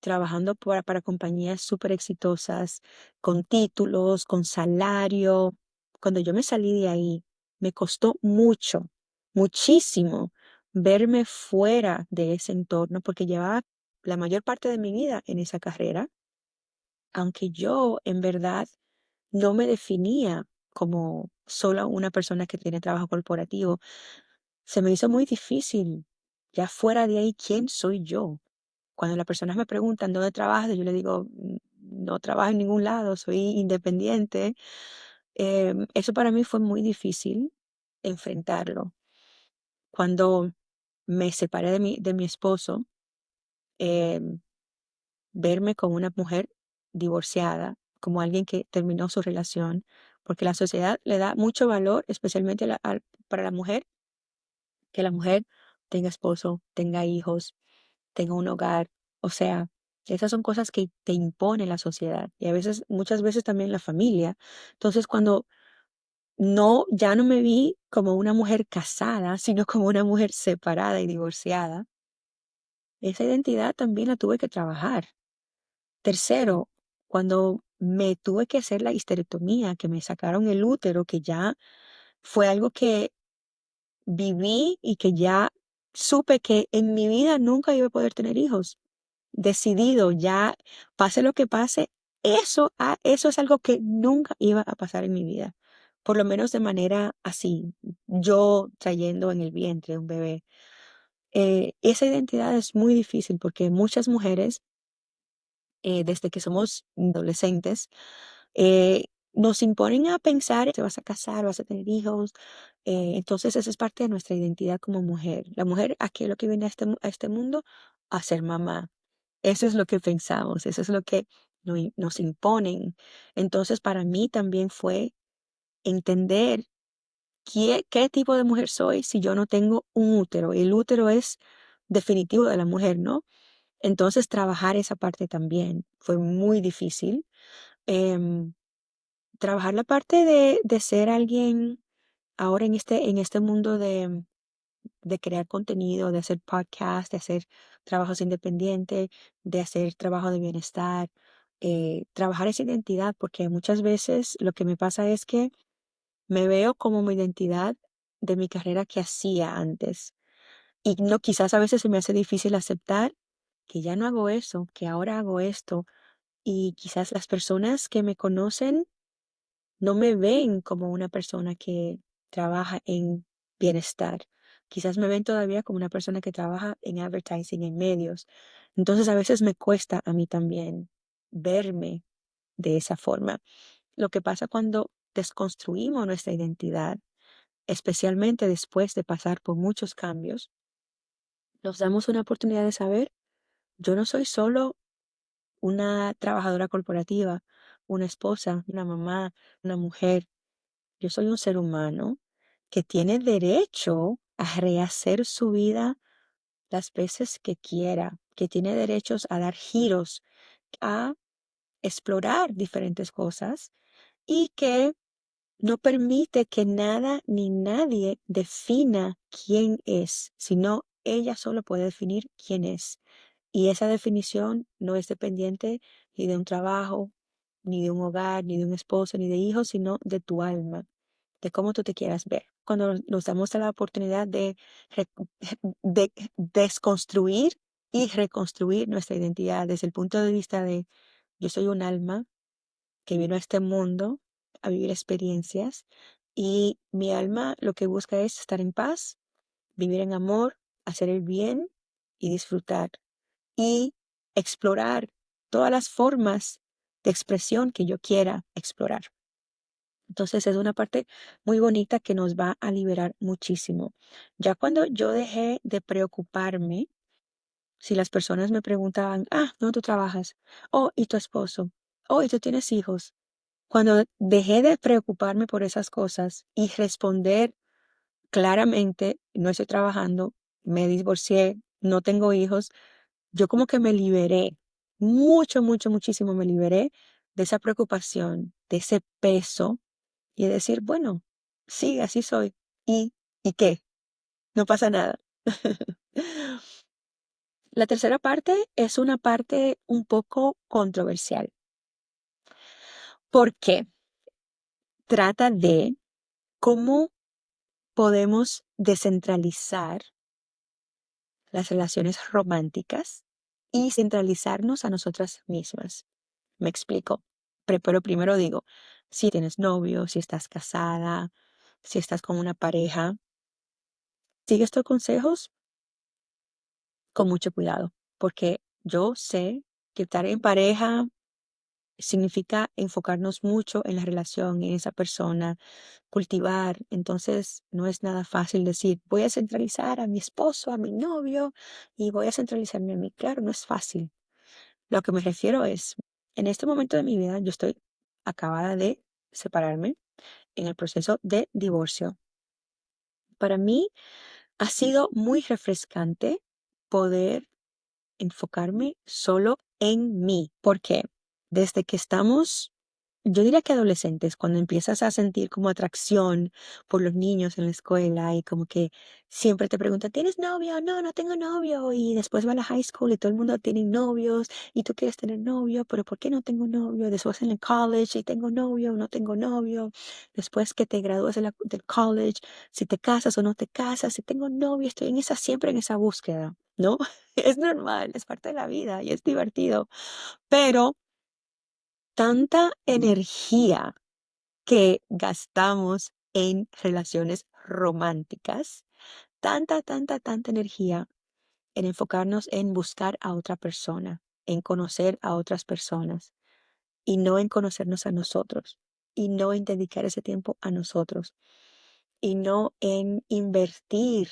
trabajando para compañías súper exitosas, con títulos, con salario. Cuando yo me salí de ahí, me costó mucho, muchísimo verme fuera de ese entorno porque llevaba la mayor parte de mi vida en esa carrera, aunque yo en verdad no me definía como solo una persona que tiene trabajo corporativo. Se me hizo muy difícil, ya fuera de ahí, ¿quién soy yo? Cuando las personas me preguntan dónde trabajas, yo les digo, No trabajo en ningún lado, soy independiente". Eso para mí fue muy difícil enfrentarlo. Cuando me separé de mi esposo, em, verme como una mujer divorciada, como alguien que terminó su relación, porque la sociedad le da mucho valor, especialmente para la mujer, que la mujer tenga esposo, tenga hijos, tenga un hogar. O sea, esas son cosas que te impone la sociedad y a veces, muchas veces también la familia. Entonces, cuando ya no me vi como una mujer casada, sino como una mujer separada y divorciada, esa identidad también la tuve que trabajar. Tercero, cuando me tuve que hacer la histerectomía, que me sacaron el útero, que ya fue algo que viví y que ya supe que en mi vida nunca iba a poder tener hijos. Decidido, ya pase lo que pase, eso es algo que nunca iba a pasar en mi vida, por lo menos de manera así, yo trayendo en el vientre un bebé. Esa identidad es muy difícil porque muchas mujeres, desde que somos adolescentes, nos imponen a pensar, te vas a casar, vas a tener hijos. Entonces, esa es parte de nuestra identidad como mujer. La mujer aquí es lo que viene a este mundo a ser mamá. Eso es lo que pensamos, eso es lo que nos imponen. Entonces, para mí también fue entender qué tipo de mujer soy si yo no tengo un útero. El útero es definitivo de la mujer, ¿no? Entonces, trabajar esa parte también fue muy difícil. Em, Trabajar la parte de ser alguien ahora en este mundo de crear contenido, de hacer podcast, de hacer trabajos independientes, de hacer trabajo de bienestar, trabajar esa identidad, porque muchas veces lo que me pasa es que me veo como mi identidad de mi carrera que hacía antes. Y no, quizás a veces se me hace difícil aceptar que ya no hago eso, que ahora hago esto. Y quizás las personas que me conocen no me ven como una persona que trabaja en bienestar. Quizás me ven todavía como una persona que trabaja en advertising, en medios. Entonces a veces me cuesta a mí también verme de esa forma. Lo que pasa cuando desconstruimos nuestra identidad, especialmente después de pasar por muchos cambios, nos damos una oportunidad de saber, yo no soy solo una trabajadora corporativa, una esposa, una mamá, una mujer. Yo soy un ser humano que tiene derecho a rehacer su vida las veces que quiera, que tiene derechos a dar giros, a explorar diferentes cosas y que no permite que nada ni nadie defina quién es, sino ella solo puede definir quién es. Y esa definición no es dependiente ni de un trabajo, ni de un hogar, ni de un esposo, ni de hijos, sino de tu alma, de cómo tú te quieras ver. Cuando nos damos a la oportunidad de desconstruir y reconstruir nuestra identidad desde el punto de vista de yo soy un alma que vino a este mundo a vivir experiencias y mi alma lo que busca es estar en paz, vivir en amor, hacer el bien y disfrutar y explorar todas las formas de expresión que yo quiera explorar. Entonces es una parte muy bonita que nos va a liberar muchísimo. Ya cuando yo dejé de preocuparme, si las personas me preguntaban, ¿no tú trabajas? Oh, ¿y tu esposo? Oh, ¿y tú tienes hijos? Cuando dejé de preocuparme por esas cosas y responder claramente, no estoy trabajando, me divorcié, no tengo hijos, yo como que me liberé, mucho, mucho, muchísimo me liberé de esa preocupación, de ese peso y de decir, bueno, sí, así soy. ¿Y, ¿y qué? No pasa nada. La tercera parte es una parte un poco controversial. ¿Por qué? Trata de cómo podemos descentralizar las relaciones románticas y centralizarnos a nosotras mismas. Me explico. Pero primero digo, si tienes novio, si estás casada, si estás con una pareja, sigue estos consejos con mucho cuidado, porque yo sé que estar en pareja significa enfocarnos mucho en la relación, en esa persona, cultivar. Entonces, no es nada fácil decir, voy a centralizar a mi esposo, a mi novio y voy a centralizarme a mí. Claro, no es fácil. Lo que me refiero es, en este momento de mi vida, yo estoy acabada de separarme en el proceso de divorcio. Para mí ha sido muy refrescante poder enfocarme solo en mí. ¿Por qué? Desde que estamos, yo diría que adolescentes, cuando empiezas a sentir como atracción por los niños en la escuela y como que siempre te preguntan, ¿tienes novio? No, no tengo novio. Y después va a la high school y todo el mundo tiene novios y tú quieres tener novio, pero ¿por qué no tengo novio? Después en el college y tengo novio, no tengo novio. Después que te gradúas del college, si te casas o no te casas, si tengo novio, estoy en esa, siempre en esa búsqueda, ¿no? Es normal, es parte de la vida y es divertido, pero tanta energía que gastamos en relaciones románticas, tanta energía en enfocarnos en buscar a otra persona, en conocer a otras personas y no en conocernos a nosotros y no en dedicar ese tiempo a nosotros y no en invertir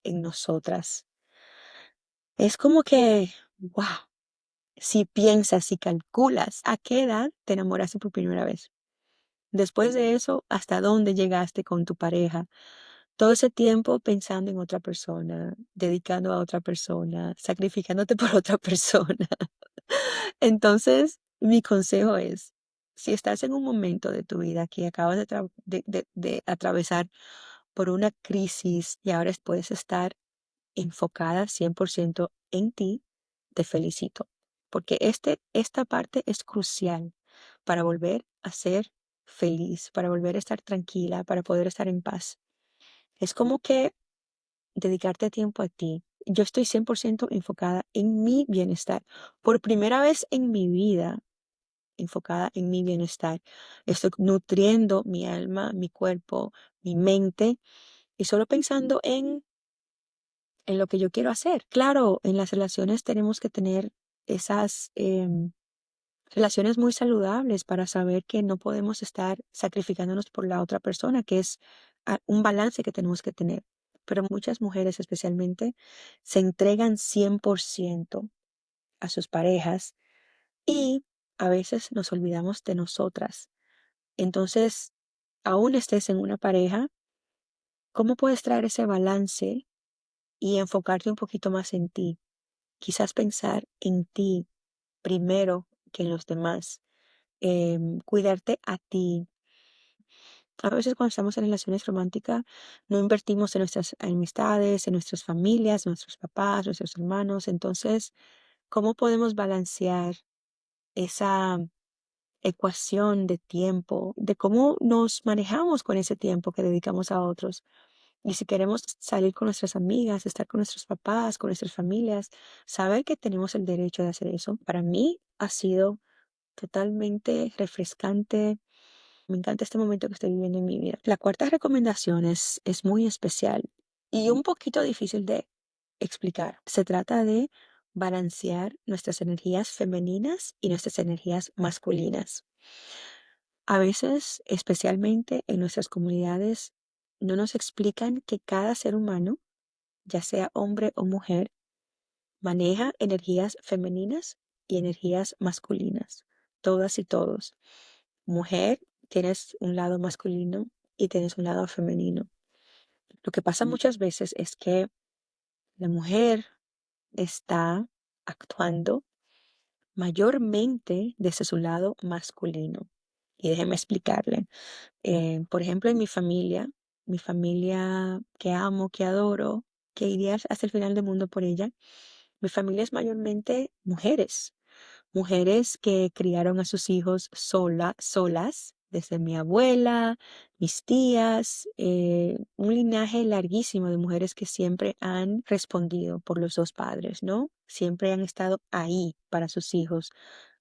en nosotras. Es como que, wow, si piensas, si calculas a qué edad te enamoraste por primera vez. Después de eso, ¿hasta dónde llegaste con tu pareja? Todo ese tiempo pensando en otra persona, dedicando a otra persona, sacrificándote por otra persona. Entonces, mi consejo es, si estás en un momento de tu vida que acabas de atravesar por una crisis y ahora puedes estar enfocada 100% en ti, te felicito, porque esta parte es crucial para volver a ser feliz, para volver a estar tranquila, para poder estar en paz. Es como que dedicarte tiempo a ti. Yo estoy 100% enfocada en mi bienestar. Por primera vez en mi vida, enfocada en mi bienestar. Estoy nutriendo mi alma, mi cuerpo, mi mente y solo pensando en lo que yo quiero hacer. Claro, en las relaciones tenemos que tener esas relaciones muy saludables para saber que no podemos estar sacrificándonos por la otra persona, que es un balance que tenemos que tener. Pero muchas mujeres especialmente se entregan 100% a sus parejas y a veces nos olvidamos de nosotras. Entonces, aún estés en una pareja, ¿cómo puedes traer ese balance y enfocarte un poquito más en ti? Quizás pensar en ti primero que en los demás, cuidarte a ti. A veces cuando estamos en relaciones románticas no invertimos en nuestras amistades, en nuestras familias, en nuestros papás, nuestros hermanos. Entonces, ¿cómo podemos balancear esa ecuación de tiempo, de cómo nos manejamos con ese tiempo que dedicamos a otros? Y si queremos salir con nuestras amigas, estar con nuestros papás, con nuestras familias, saber que tenemos el derecho de hacer eso, para mí ha sido totalmente refrescante. Me encanta este momento que estoy viviendo en mi vida. La cuarta recomendación es muy especial y un poquito difícil de explicar. Se trata de balancear nuestras energías femeninas y nuestras energías masculinas. A veces, especialmente en nuestras comunidades, no nos explican que cada ser humano, ya sea hombre o mujer, maneja energías femeninas y energías masculinas, todas y todos. mujer, tienes un lado masculino y tienes un lado femenino. Lo que pasa muchas veces es que la mujer está actuando mayormente desde su lado masculino. Y déjeme explicarle. Por ejemplo, en mi familia que amo, que adoro, que iría hasta el final del mundo por ella, mi familia es mayormente mujeres. Mujeres que criaron a sus hijos solas, desde mi abuela, mis tías, un linaje larguísimo de mujeres que siempre han respondido por los dos padres, ¿no? Siempre han estado ahí para sus hijos.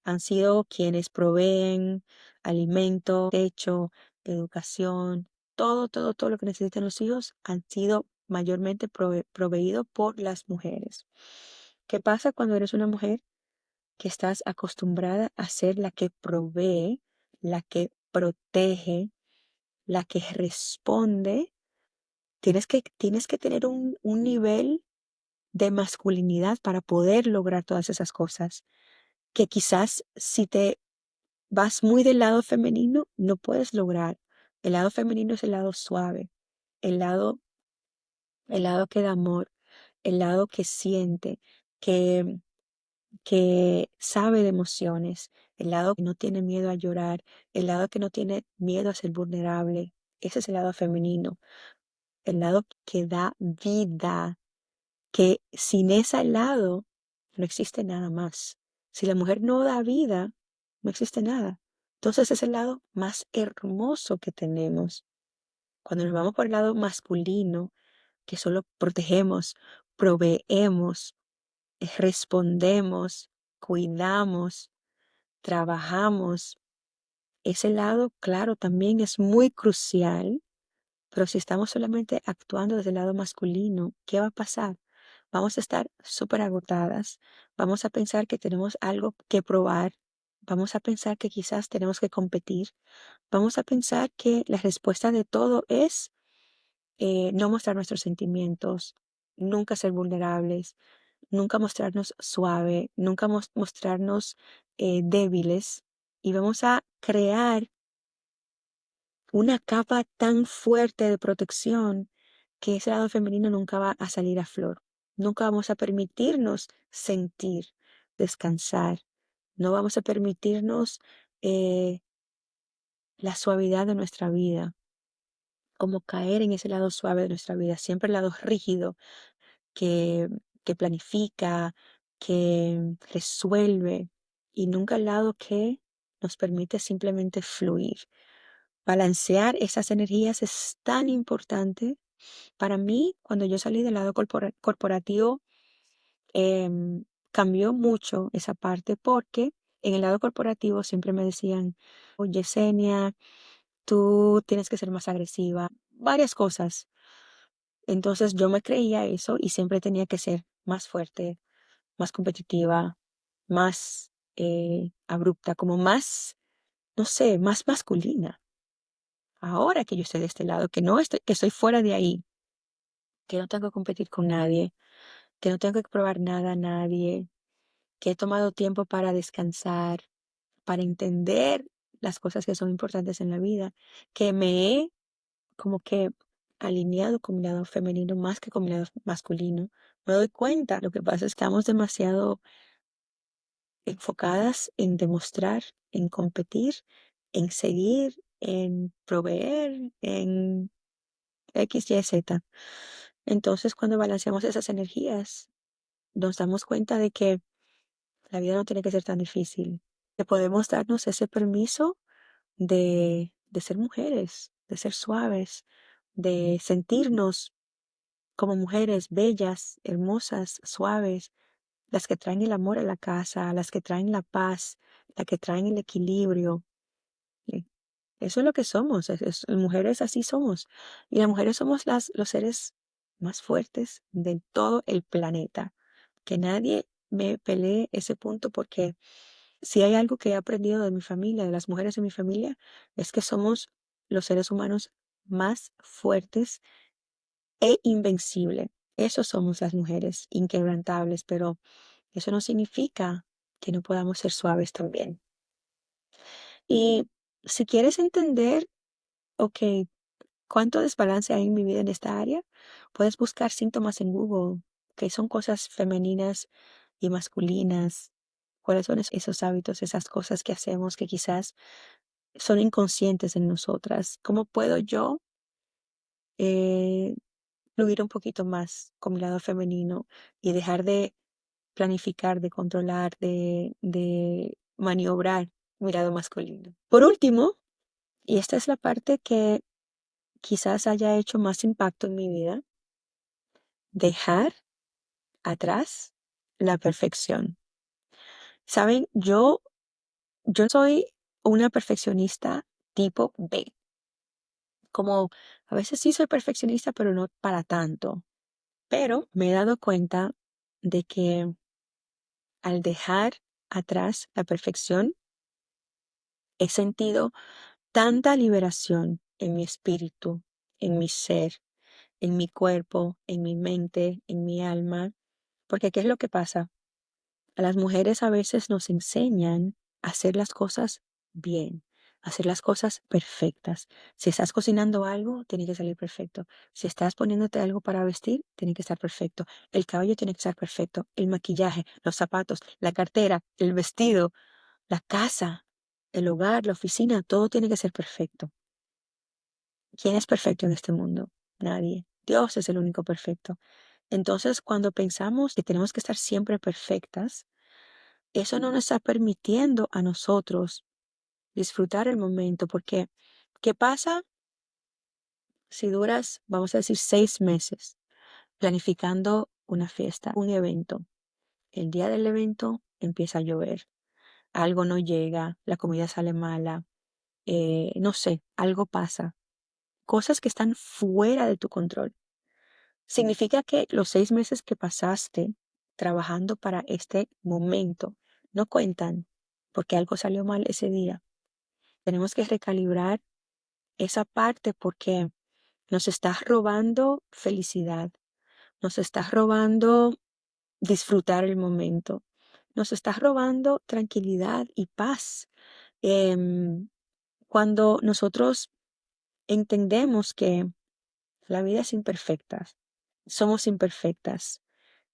Han sido quienes proveen alimento, techo, educación, todo lo que necesitan los hijos han sido mayormente proveído por las mujeres. ¿Qué pasa cuando eres una mujer que estás acostumbrada a ser la que provee, la que protege, la que responde? Tienes que tener un nivel de masculinidad para poder lograr todas esas cosas, que quizás si te vas muy del lado femenino, no puedes lograr. El lado femenino es el lado suave, el lado, el lado que da amor, el lado que siente, que sabe de emociones, el lado que no tiene miedo a llorar, el lado que no tiene miedo a ser vulnerable. Ese es el lado femenino, el lado que da vida, que sin ese lado no existe nada más. Si la mujer no da vida, no existe nada. Entonces es el lado más hermoso que tenemos. Cuando nos vamos por el lado masculino, que solo protegemos, proveemos, respondemos, cuidamos, trabajamos. Ese lado, claro, también es muy crucial, pero si estamos solamente actuando desde el lado masculino, ¿qué va a pasar? Vamos a estar súper agotadas, vamos a pensar que tenemos algo que probar, vamos a pensar que quizás tenemos que competir, vamos a pensar que la respuesta de todo es no mostrar nuestros sentimientos, nunca ser vulnerables, nunca mostrarnos suave, nunca mostrarnos débiles, y vamos a crear una capa tan fuerte de protección que ese lado femenino nunca va a salir a flor. Nunca vamos a permitirnos sentir, descansar. No vamos a permitirnos eh, la suavidad de nuestra vida, como caer en ese lado suave de nuestra vida, siempre el lado rígido que, que planifica, que resuelve, y nunca el lado que nos permite simplemente fluir. Balancear esas energías es tan importante. Para mí, cuando yo salí del lado corporativo, cambió mucho esa parte porque en el lado corporativo siempre me decían, oye, Yesenia, tú tienes que ser más agresiva, varias cosas. Entonces yo me creía eso y siempre tenía que ser más fuerte, más competitiva, más abrupta, como más, no sé, más masculina. Ahora que yo estoy de este lado, que no estoy, que estoy fuera de ahí, que no tengo que competir con nadie, que no tengo que probar nada a nadie, que he tomado tiempo para descansar, para entender las cosas que son importantes en la vida, que me he como que alineado con mi lado femenino más que con mi lado masculino. Me doy cuenta, lo que pasa es que estamos demasiado enfocadas en demostrar, en competir, en seguir, en proveer, en X, Y, Z. Entonces, cuando balanceamos esas energías, nos damos cuenta de que la vida no tiene que ser tan difícil, que podemos darnos ese permiso de ser mujeres, de ser suaves, de sentirnos como mujeres bellas, hermosas, suaves, las que traen el amor a la casa, las que traen la paz, las que traen el equilibrio. ¿Sí? Eso es lo que somos, mujeres así somos. Y las mujeres somos los seres más fuertes de todo el planeta. Que nadie me pelee ese punto porque si hay algo que he aprendido de mi familia, de las mujeres de mi familia, es que somos los seres humanos más fuertes e invencibles. Eso somos las mujeres, inquebrantables, pero eso no significa que no podamos ser suaves también. Si quieres entender, ok, cuánto desbalance hay en mi vida en esta área, puedes buscar síntomas en Google, que son cosas femeninas y masculinas. ¿Cuáles son esos hábitos, esas cosas que hacemos que quizás son inconscientes en nosotras? ¿Cómo puedo yo eh, fluir un poquito más con mi lado femenino y dejar de planificar, de controlar, de maniobrar mi lado masculino? Por último, y esta es la parte que quizás haya hecho más impacto en mi vida, dejar atrás la perfección. Saben, yo soy una perfeccionista tipo B. Como a veces sí soy perfeccionista, pero no para tanto. Pero me he dado cuenta de que al dejar atrás la perfección, he sentido tanta liberación en mi espíritu, en mi ser, en mi cuerpo, en mi mente, en mi alma. Porque ¿qué es lo que pasa? A las mujeres a veces nos enseñan a hacer las cosas bien, a hacer las cosas perfectas. Si estás cocinando algo, tiene que salir perfecto. Si estás poniéndote algo para vestir, tiene que estar perfecto. El cabello tiene que estar perfecto. El maquillaje, los zapatos, la cartera, el vestido, la casa, el hogar, la oficina, todo tiene que ser perfecto. ¿Quién es perfecto en este mundo? Nadie. Dios es el único perfecto. Entonces, cuando pensamos que tenemos que estar siempre perfectas, eso no nos está permitiendo a nosotros disfrutar el momento, porque ¿qué pasa si duras, vamos a decir, 6 meses planificando una fiesta, un evento? El día del evento empieza a llover, algo no llega, la comida sale mala, no sé, algo pasa, cosas que están fuera de tu control. Significa que los 6 meses que pasaste trabajando para este momento no cuentan porque algo salió mal ese día. Tenemos que recalibrar esa parte porque nos estás robando felicidad, nos estás robando disfrutar el momento, nos estás robando tranquilidad y paz. Em, Cuando nosotros entendemos que la vida es imperfecta, somos imperfectas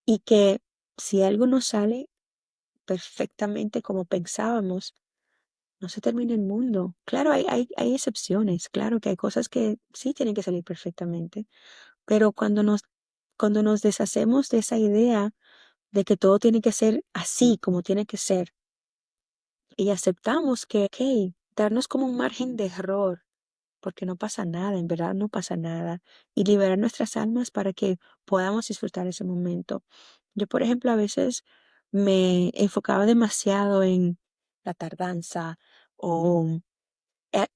y que si algo no sale perfectamente como pensábamos, no se termina el mundo. Claro, hay excepciones, claro que hay cosas que sí tienen que salir perfectamente, pero cuando nos deshacemos de esa idea de que todo tiene que ser así como tiene que ser y aceptamos que, ok, darnos como un margen de error, porque no pasa nada, en verdad no pasa nada, y liberar nuestras almas para que podamos disfrutar ese momento. Yo, por ejemplo, a veces me enfocaba demasiado en la tardanza o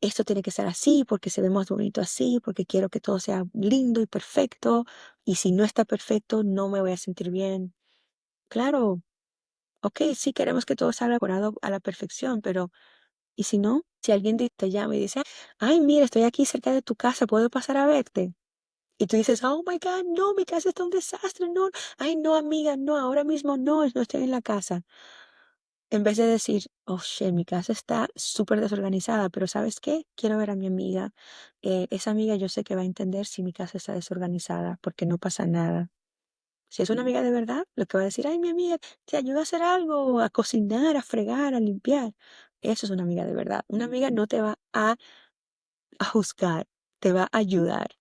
esto tiene que ser así porque se ve más bonito así, porque quiero que todo sea lindo y perfecto, y si no está perfecto no me voy a sentir bien. Claro, ok, sí queremos que todo salga decorado a la perfección, pero ¿y si no? Si alguien te llama y dice, ay, mira, estoy aquí cerca de tu casa, ¿puedo pasar a verte? Y tú dices, oh my God, no, mi casa está un desastre, no, ay, no, amiga, no, ahora mismo no, no estoy en la casa. En vez de decir, oh, shit, mi casa está súper desorganizada, pero ¿sabes qué? Quiero ver a mi amiga. Esa amiga yo sé que va a entender si mi casa está desorganizada, porque no pasa nada. Si es una amiga de verdad, lo que va a decir, ay, mi amiga, te ayuda a hacer algo, a cocinar, a fregar, a limpiar. Eso es una amiga de verdad. Una amiga no te va a juzgar, te va a ayudar.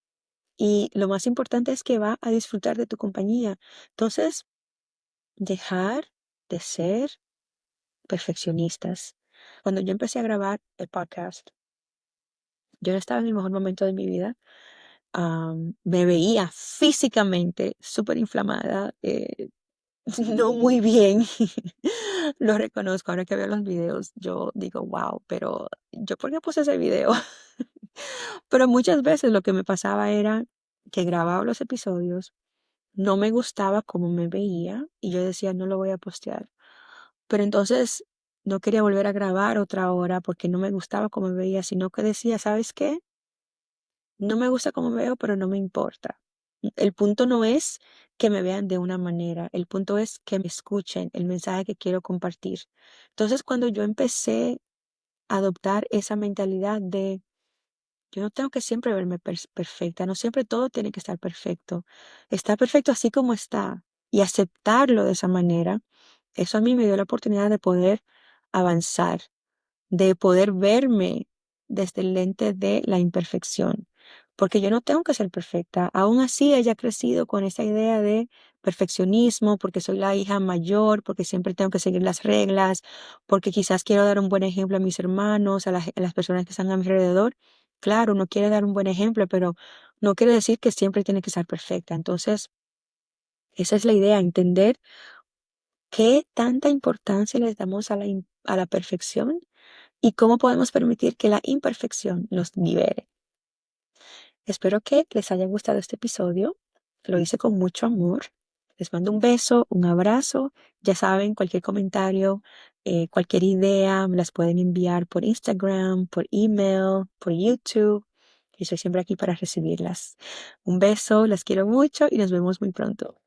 Y lo más importante es que va a disfrutar de tu compañía. Entonces, dejar de ser perfeccionistas. Cuando yo empecé a grabar el podcast, yo no estaba en el mejor momento de mi vida. Me veía físicamente súper inflamada, no muy bien. Lo reconozco. Ahora que veo los videos, yo digo, wow, pero yo por qué puse ese video. Pero muchas veces lo que me pasaba era que grababa los episodios, no me gustaba cómo me veía y yo decía, no lo voy a postear. Pero entonces no quería volver a grabar otra hora porque no me gustaba cómo me veía, sino que decía, ¿sabes qué? No me gusta cómo me veo, pero no me importa. El punto no es que me vean de una manera, el punto es que me escuchen el mensaje que quiero compartir. Entonces, cuando yo empecé adoptar esa mentalidad de yo no tengo que siempre verme perfecta, no siempre todo tiene que estar perfecto. Está perfecto así como está y aceptarlo de esa manera, eso a mí me dio la oportunidad de poder avanzar, de poder verme desde el lente de la imperfección, porque yo no tengo que ser perfecta. Aún así, ella ha crecido con esa idea de perfeccionismo, porque soy la hija mayor, porque siempre tengo que seguir las reglas, porque quizás quiero dar un buen ejemplo a mis hermanos, a las personas que están a mi alrededor. Claro, uno quiere dar un buen ejemplo, pero no quiere decir que siempre tiene que ser perfecta. Entonces, esa es la idea, entender qué tanta importancia les damos a a la perfección y cómo podemos permitir que la imperfección nos libere. Espero que les haya gustado este episodio. Lo hice con mucho amor. Les mando un beso, un abrazo. Ya saben, cualquier comentario, cualquier idea, me las pueden enviar por Instagram, por email, por YouTube. Y estoy siempre aquí para recibirlas. Un beso, las quiero mucho y nos vemos muy pronto.